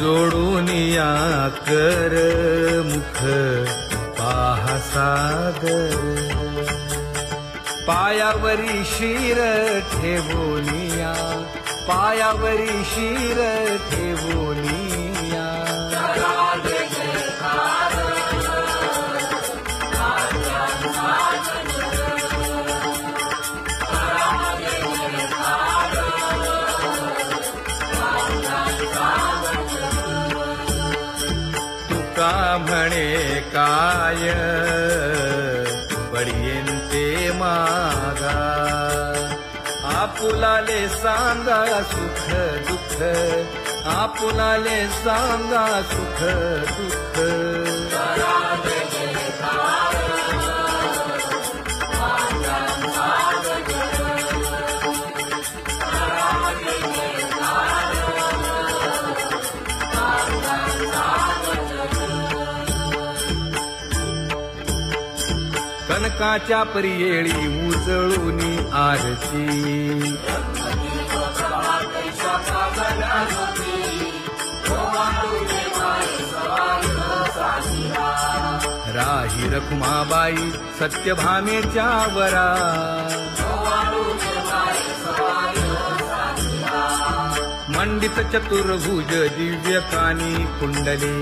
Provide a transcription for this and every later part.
जोडून या कर मुख पाहा सादर, पायावरी शिर ठेवोनिया, पायावरी शिर ठेवोनिया. तुका म्हणे काय पडियेन ते मागा, आपुलाले सांगा सुख दुःख, आपुलाले सांगा सुख दुःख. कनकाच्या परियेळी उजळूनी आरती, राही रखुमाबाई सत्यभामेच्या वरा, मंडित चतुर्भुज दिव्य कानी कुंडले,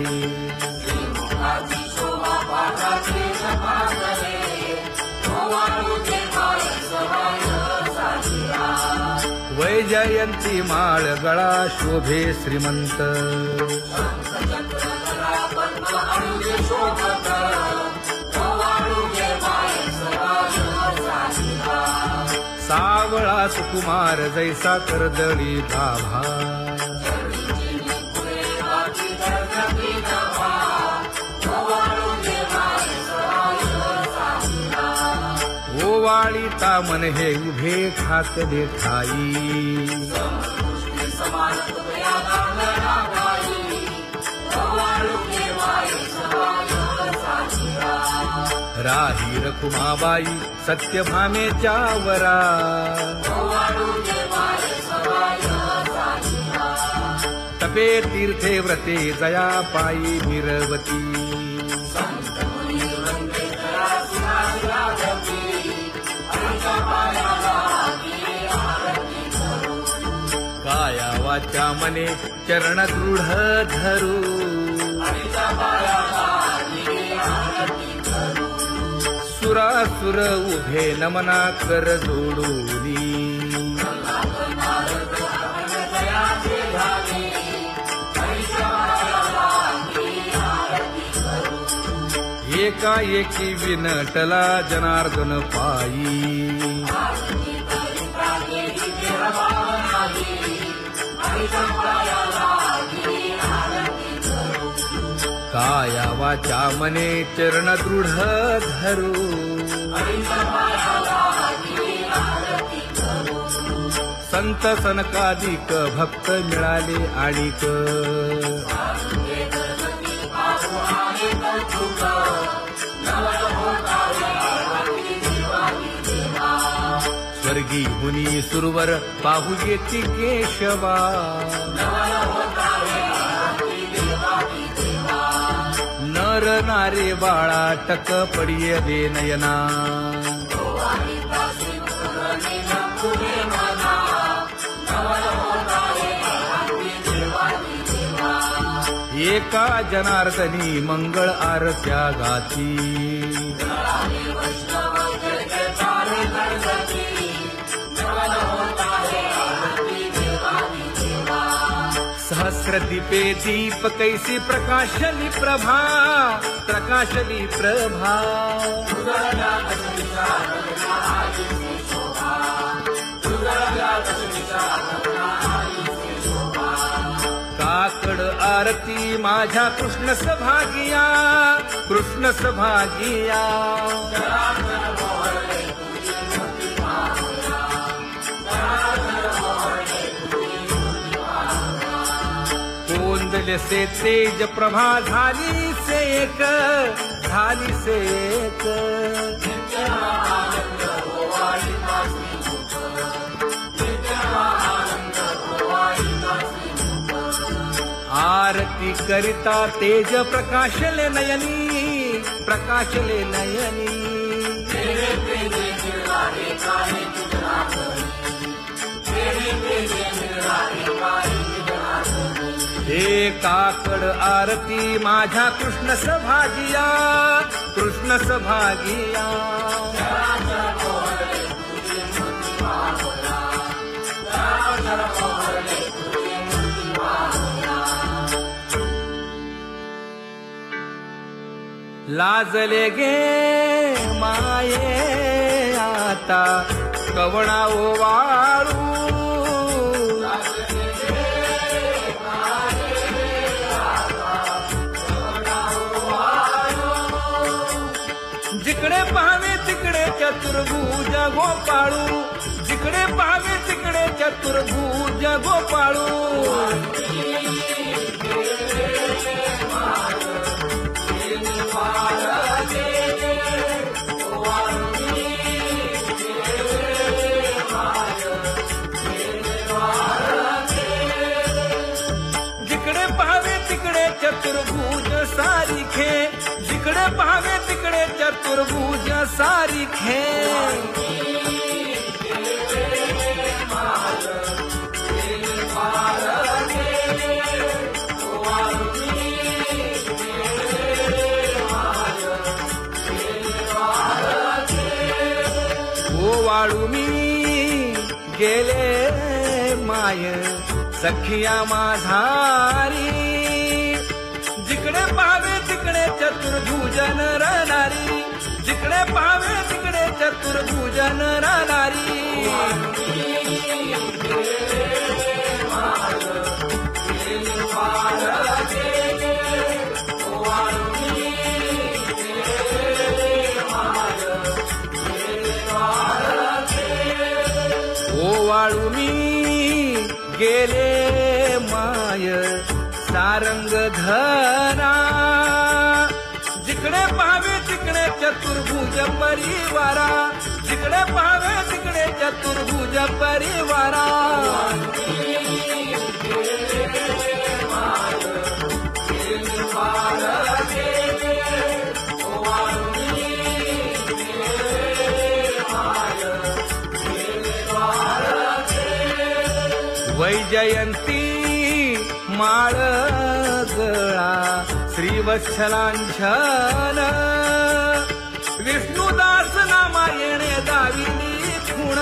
वैजयंती माळ गळा शोभे श्रीमंत, सावळा सुकुमार जैसा कर्दळी गाभा, ओवाळीता मन हे उभे ठाकले ठाई, राही रखुमाबाई सत्यभामेच्या वरा, तपे तीर्थे व्रते जया पायी मिरवती, काया वाचा मने चरण दृढ धरू, सुरासुर उभे नमना कर जोडूनी, एकाएकी विनटला जनार्दन पायी, काया वाचा मने चरण दृढ धरू, संत सनकादिक भक्त मिळाले आणिक, स्वर्गी हुनी सुरवर पाहू येती केशवा, नर नारे बाळा टक पडिये दे नयना, एका जनार्दनी मंगळ आरत्या गाती, सहस्र दीपे दीप कैसी प्रकाशली प्रभा, प्रकाशली प्रभा. काकड आरती माझ्या कृष्ण सभागिया, कृष्ण सभागिया. कोंदले से तेज प्रभा झाली से एक, झाली से एक. आरती करिता तेज प्रकाशले नयनी, प्रकाशले नयनी. हे काकड आरती माझ्या कृष्ण सभागिया, कृष्ण सभागिया. लाजले गे माये आता कवणा ओवाळू, जिकडे पाहावे तिकडे चतुर्भुज गोपाळू, जिकडे पाहावे तिकडे चतुर्भुज गोपाळू. जिकडे पाहावे तिकडे चतुर्भुज सारिखे, जिकडे पाहावे तिकडे चतुर्भुज सारिखे. ओवाळू मी गेले माय सखिया माझारी, जिकडे पाहावे तिकडे चतुर्भुज नरनारी, जिकडे पाहावे तिकडे चतुर्भुज नरनारी. ओवाळू मी गेले माय सारंग धरा, जिकडे पाहावे तिकडे चतुर्भुज परिवारा, जिकडे पाहावे तिकडे चतुर्भुज परिवारा. वैजयंती माळ गळा श्रीवत्सलांछन, विष्णुदास नामायणे दाविनी खूण,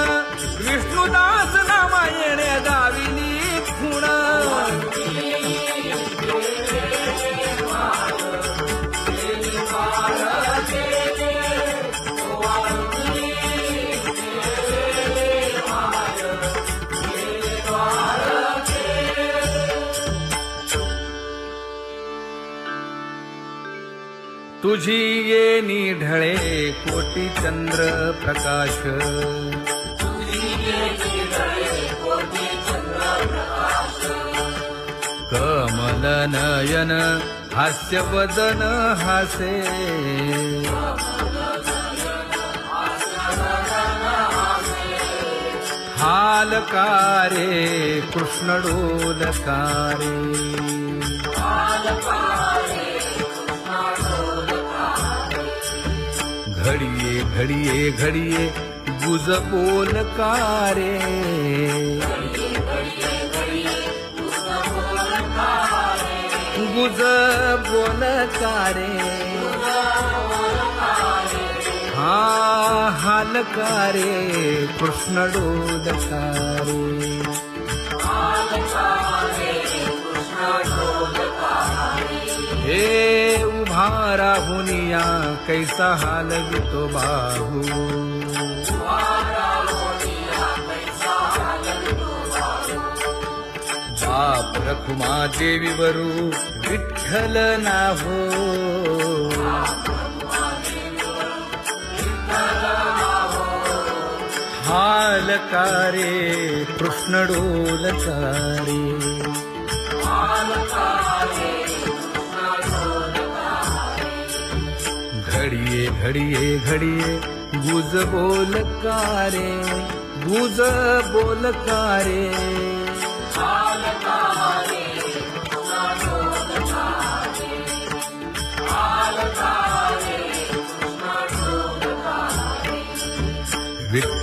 विष्णुदास नामायणे दाविनी खूण. तुझी येनी ढळे कोटी चंद्र प्रकाश, कमल नयन हास्य वदन हासे, हालकारे कृष्ण डोलकारे. घडिये घडिये घडिये गुज बोलकारे, गुज बोलकारे. हा हालकारे कृष्ण डोलकारे. हे उभा राहुनिया कैसा हालवितो बाहू, बाप रखुमा देवी वरू विठ्ठल नाहो, हालकारे कृष्ण डोलकारे. घडिये घडिये घडिये गुज बोलकारे, गुज बोलकारे.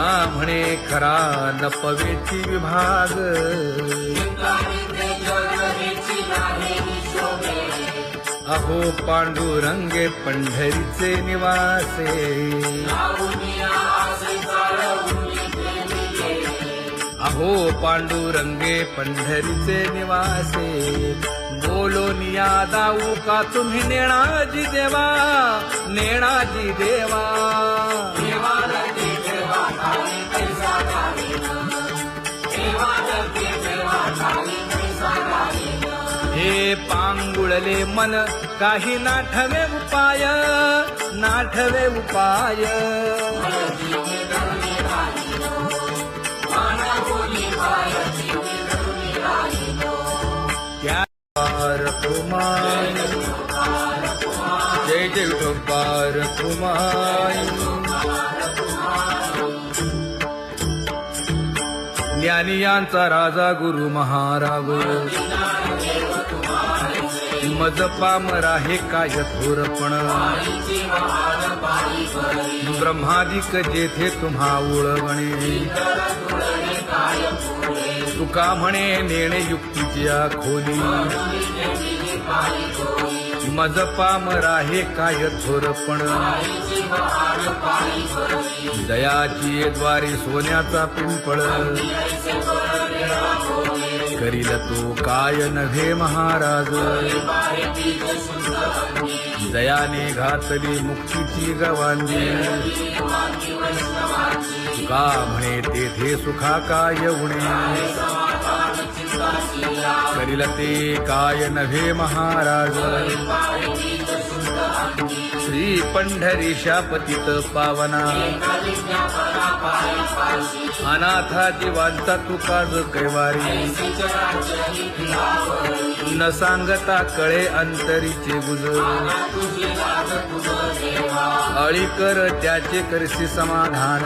तुका म्हणे खरा नपवेची विभाग अहो पांडुरंगे पंढरीचे निवासे अहो पांडुरंगे पंढरीचे निवासे बोलोनिया दाऊ का तुम्ही नेणाजी देवा नेणाजी देवा हे पांगुळले मन काही नाठवे उपाय नाठवे उपाय त्या कुमार जय जय विठोबार कुमार ज्ञानियांचा राजा गुरु महाराज मज पामरा हे काय थोरपण ब्रह्मादिक जेथे तुम्हा उळवणे तुका म्हणे नेणे युक्तीची खोली मज पामरा हे काय थोरपण दयाची द्वारी सोन्याचा पिंपळ करील तो काय नव्हे महाराज दयाने घातली मुक्तीची गवांजी तुका म्हणे तेथे सुखा काय उणे करील ते काय नव्हे महाराज श्री पंढरीशा पतित पावना अनाथा जीवांचा तुकाज कैवारी न सांगता कळे अंतरीचे गुज अळी कर त्याचे करशी समाधान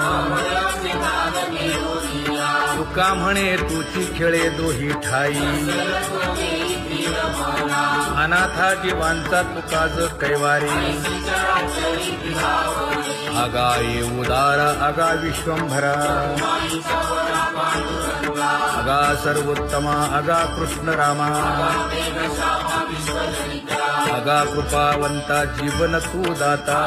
तुका म्हणे तुची खेळे दोही ठाई अनाथा जीवांचा तुकाज कैवारी अगा ये उदारा अगा विश्वंभरा अगा सर्वोत्तमा अगा कृष्ण रामा अगा कृपावंता जीवन तू दाता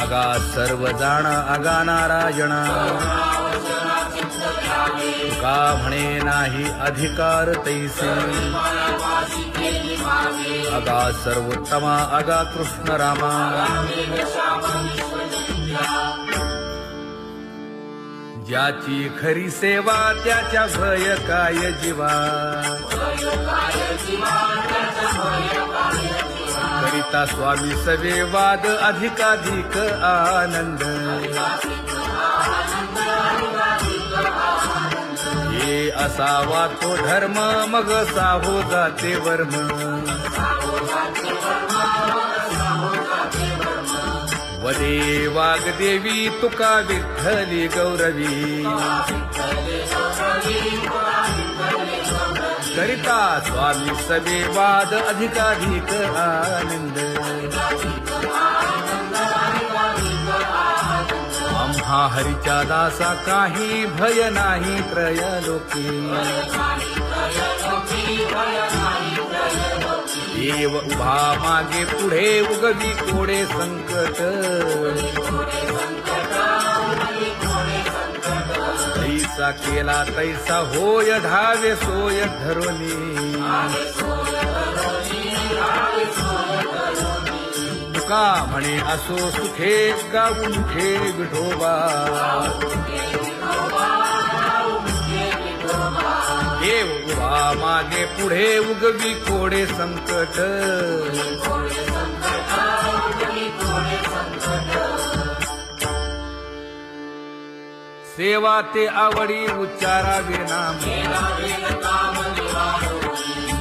अगा सर्व जाणा अगा नारायणा तुका म्हणे नाही अधिकार तैसे अगा सर्वोत्तमा अगा कृष्ण रामा ज्याची खरी सेवा त्याच्या भय काय जीवा करिता स्वामी सवे वाद अधिकाधिक आनंद हे असावा तो धर्म मग साहो जाते वर्म वदे वाग्देवी तुका विठ्ठली गौरवी करिता स्वामी सवे वाद अधिकाधिक आनंद आम्हा हरीच्या दासा काही भय नाही त्रयलोकी देव उभा मागे पुढे उगवी कोडे संकट तैसा केला तैसा होय धावे सोय धरोनी तुका म्हणे असो सुखे गाऊ मुखे विठोबा देव उभा मागे पुढे उगवी कोडे संकट सेवा ते आवडी उच्चारावे नाम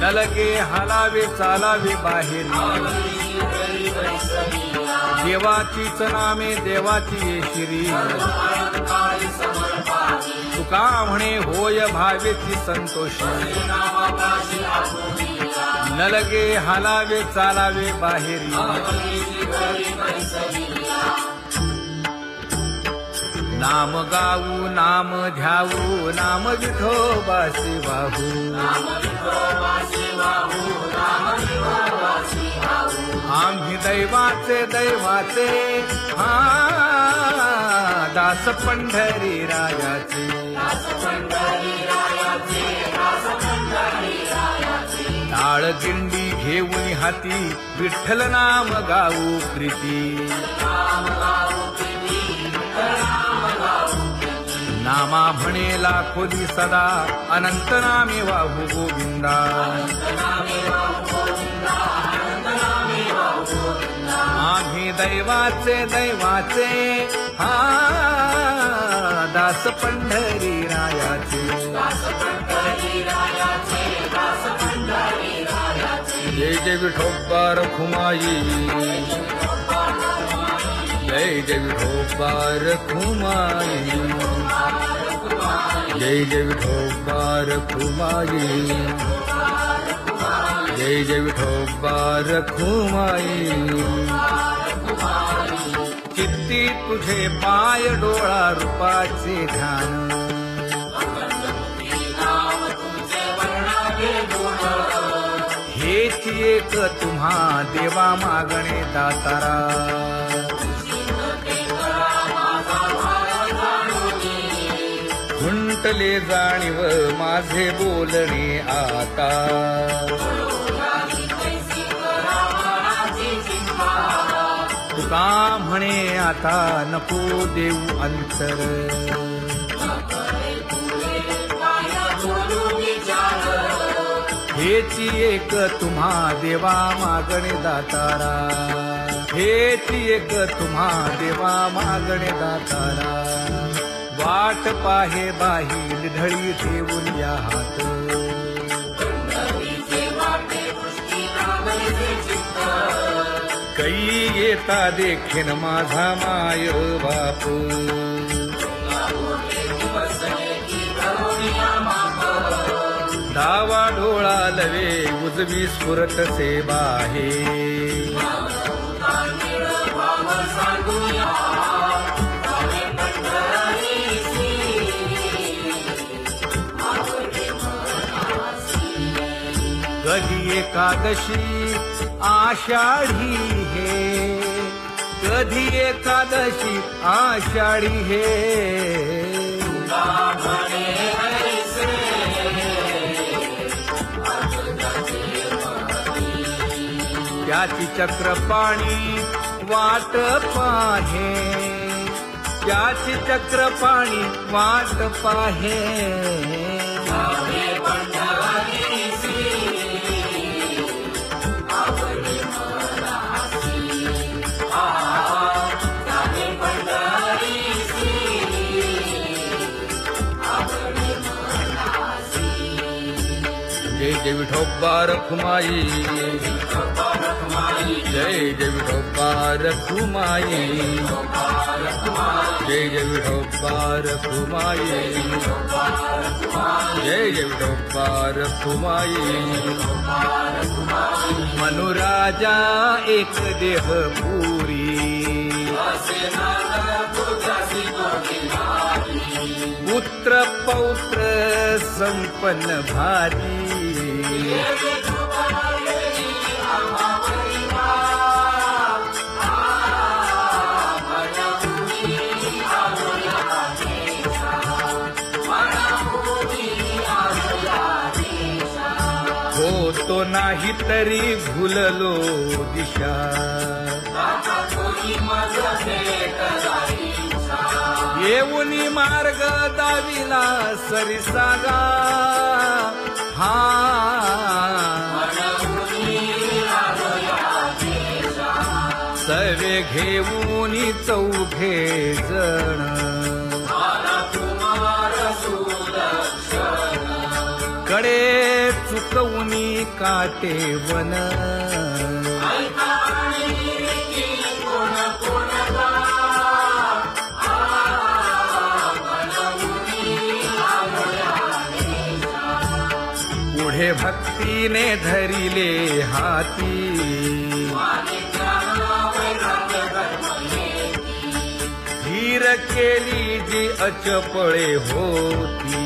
न लगे हालावे चालावे बाहेर देवाचीच नामे देवाची श्री तुका म्हणे होय भावेची संतोषी न लगे हालावे चालावे बाहेरी नाम गाऊ नाम ध्याऊ नाम विठोबासी वाहू आम्ही दैवाचे दैवाचे हा दास पंढरी रायाचे टाळ दिंडी घेऊन हाती विठ्ठल नाम गाऊ प्रीती नामा म्हणेला खोली सदा अनंत नामे वाहू गोविंदा आम्ही दैवाचे दैवाचे हा दास पंढरी रायाचे जय जय विठोबा रखुमाई जय जय विठोबा रखुमाई जय जय विठोबा रखुमाई जय जय विठोबा रखुमाई किती तुझे पाय डोळा रूपाचे ध्यान हेच एक तुम्हा देवा मागणे दातारा खुंटले जाणीव माझे बोलणे आता तुका म्हणे आता नको देऊ अंतर हेची एक तुम्हा देवा मागणे दातारा हेची एक तुम्हा देवा मागणे दातारा वाट पाहे बाही ढळी ठेवून या हात कै येता देखीन माझा माय बाप डावा डोळा लवे उजवी स्फुरत से बाहे कधी एकादशी आषाढी हे कधी एकादशी आषाढी हे त्याची चक्रपाणी वाट पाहे त्याची चक्रपाणी वाट पाहे जय जय विठोबा रखुमाई जय जय विठोबा रखुमाई जय जय विठोबा रखुमाई जय जय विठोबा रखुमाई मनुराजा एक देह पुरी पुत्र पौत्र संपन्न भारी होतो नाही तरी भुललो दिशा येऊनी मार्ग दाविला सरिसागा हा सवे घेऊनी चौघे जण कडे चुकवूनी काटे वन पुढे भक्तीने धरिले हाती स्थिर केली जी अचपळे होती.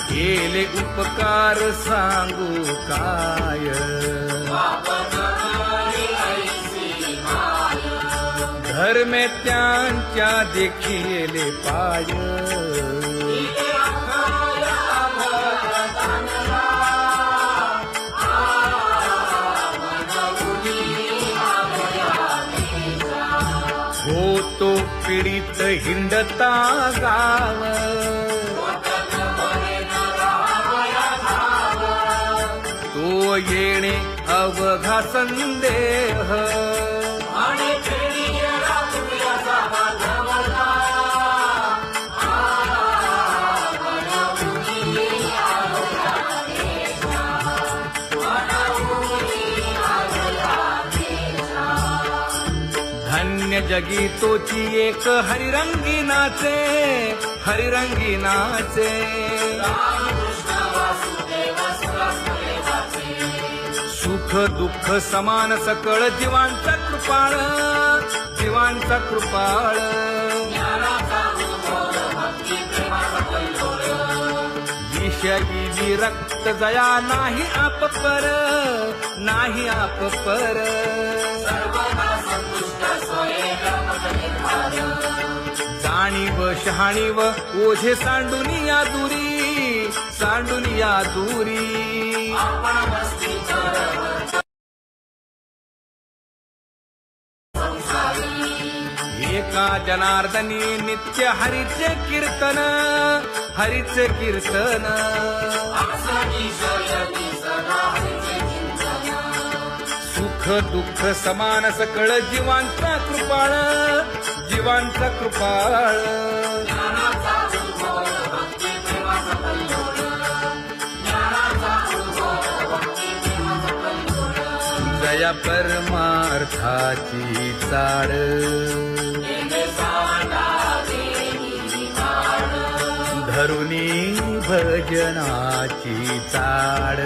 केले उपकार सांगू काय, धर्मे त्यांच्या देखिले पाय. होतो पीडित हिंडता गाव, तो येणे अवघा संदेह. धन्य जगी तोची एक हरिरंगी नाचे, हरिरंगी नाचे. सुख दुःख समान सकळ जीवांचा कृपाळ, जीवांचा कृपाळ. विषयी विरक्त जया नाही आप पर, नाही आप पर. जाणीव शहाणीव ओझे सांडुनिया दुरी, सांडुनिया दुरी. एका जनार्दनी नित्य हरीचे कीर्तन, हरीचे कीर्तन. सुख दुःख समान सकळ जीवांचा कृपाळ, जीवांचा कृपाळ. जया परमार्थाची चाड, धरुनी भजनाची चाड.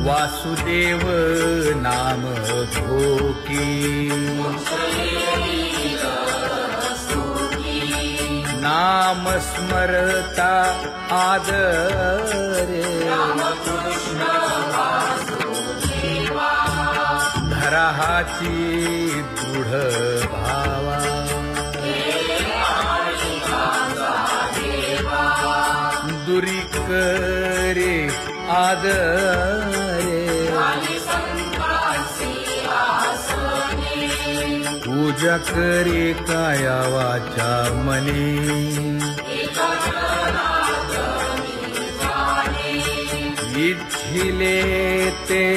वासुदेव नाम घोकी, नाम स्मरता आदरे. धराहाची दृढ भावा, दुरी करे आदरे. पूजा करे काया वाचा मने, इच्छिले ते